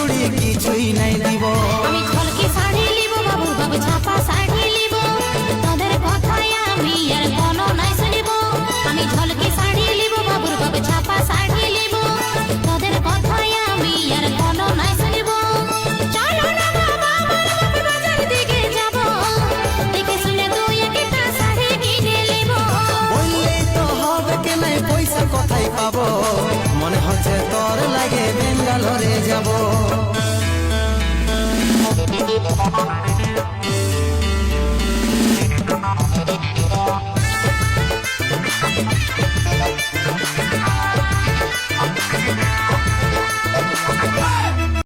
চুড়ি কিছুই নাই দিব। আমি ঝলকি শাড়ি লিব বাবু বাবু ছাপা শাড়ি লিব, তোদের কথায় আমি আর কোনো নাই শুনিব। আমি ঝলকি শাড়ি লিব বাবু বাবু ছাপা শাড়ি লিব, তোদের কথায় আমি আর কোনো নাই শুনিব। চলো না বাবা আমরা বাজার দিকে যাব, দেখে শুনে তুই একটা শাড়ি কিনে লিব। বললেই তো হবে কে নাই পয়সা কোথায় পাবো, মনে হচ্ছে তোর লাগে বেঙ্গালোরে যাব।